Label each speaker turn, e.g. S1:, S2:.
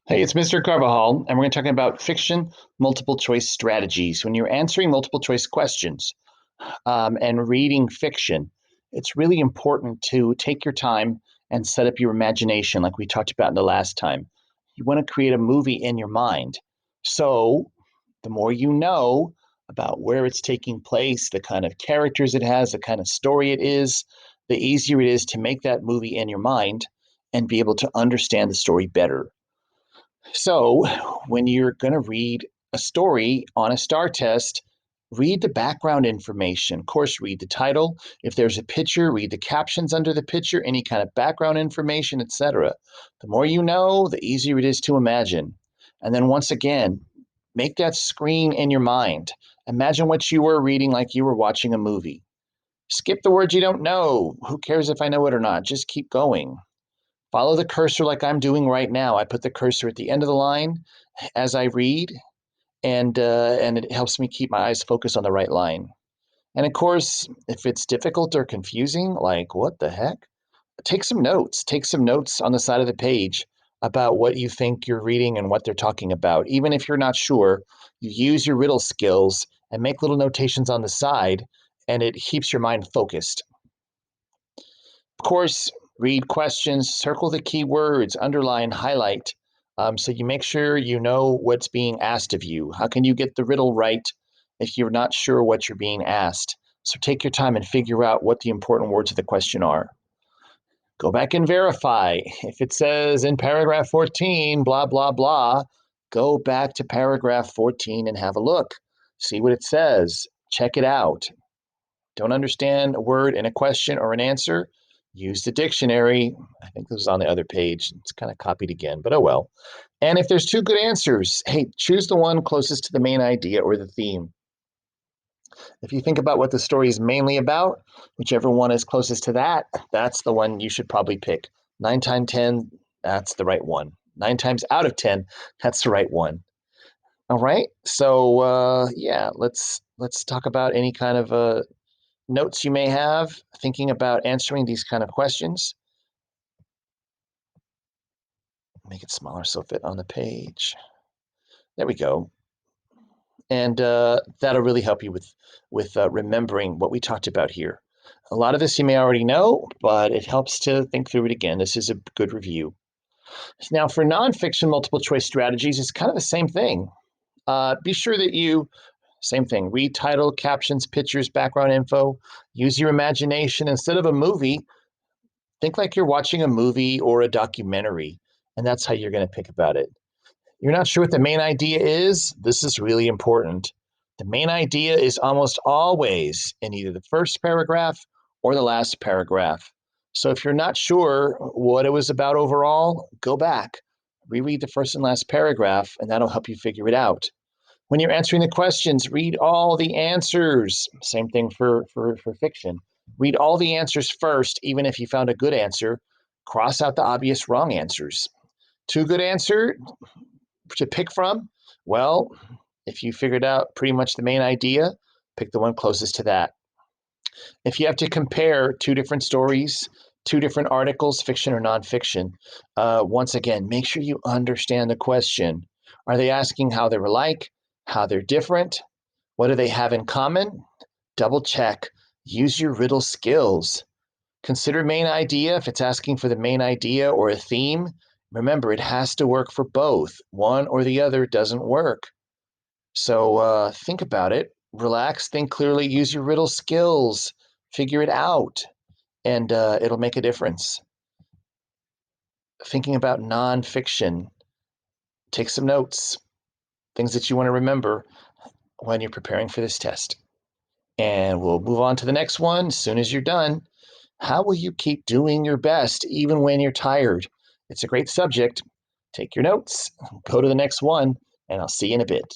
S1: Hey, it's Mr. Carvajal, and we're going to talk about fiction multiple choice strategies. When you're answering multiple choice questions and reading fiction, it's really important to take your time and set up your imagination, like we talked about in the last time. You want to create a movie in your mind. So, the more you know about where it's taking place, the kind of characters it has, the kind of story it is, the easier it is to make that movie in your mind and be able to understand the story better. So, when you're going to read a story on a STAR test, read the background information. Of course, read the title. If there's a picture, read the captions under the picture, any kind of background information, etc. The more you know, the easier it is to imagine. And then once again, make that screen in your mind. Imagine what you were reading like you were watching a movie. Skip the words you don't know. Who cares if I know it or not? Just keep going. Follow the cursor like I'm doing right now. I put the cursor at the end of the line as I read, and it helps me keep my eyes focused on the right line. And of course, if it's difficult or confusing, like what the heck, take some notes. Take some notes on the side of the page about what you think you're reading and what they're talking about. Even if you're not sure, you use your riddle skills and make little notations on the side, and it keeps your mind focused. Of course, read questions, circle the key words, underline, highlight, so you make sure you know what's being asked of you. How can you get the riddle right if you're not sure what you're being asked? So take your time and figure out what the important words of the question are. Go back and verify. If it says in paragraph 14, blah, blah, blah, go back to paragraph 14 and have a look. See what it says. Check it out. Don't understand a word in a question or an answer? Use the dictionary. I think this is on the other page. It's kind of copied again, but oh well. And if there's two good answers, hey, choose the one closest to the main idea or the theme. If you think about what the story is mainly about, whichever one is closest to that, that's the one you should probably pick. 9 times 10, that's the right one. 9 times out of 10, that's the right one. All right. So yeah, let's talk about any kind of notes you may have thinking about answering these kind of questions. Make it smaller so it fit on the page. There we go. And that'll really help you with remembering what we talked about here. A lot of this you may already know, but it helps to think through it again. This is a good review. Now, for nonfiction multiple choice strategies, it's kind of the same thing. Be sure that you, same thing, read title, captions, pictures, background info, use your imagination. Instead of a movie, think like you're watching a movie or a documentary, and that's how you're going to pick about it. You're not sure what the main idea is? This is really important. The main idea is almost always in either the first paragraph or the last paragraph. So if you're not sure what it was about overall, go back, reread the first and last paragraph, and that'll help you figure it out. When you're answering the questions, read all the answers. Same thing for fiction. Read all the answers first, even if you found a good answer. Cross out the obvious wrong answers. Two good answer to pick from? Well, if you figured out pretty much the main idea, pick the one closest to that. If you have to compare two different stories, two different articles, fiction or nonfiction, once again, make sure you understand the question. Are they asking how they're alike, how they're different? What do they have in common? Double check. Use your riddle skills. Consider main idea if it's asking for the main idea or a theme. Remember, it has to work for both. One or the other doesn't work. So think about it. Relax, think clearly, use your riddle skills, figure it out, and it'll make a difference. Thinking about nonfiction, take some notes, things that you want to remember when you're preparing for this test. And we'll move on to the next one as soon as you're done. How will you keep doing your best even when you're tired? It's a great subject. Take your notes, go to the next one, and I'll see you in a bit.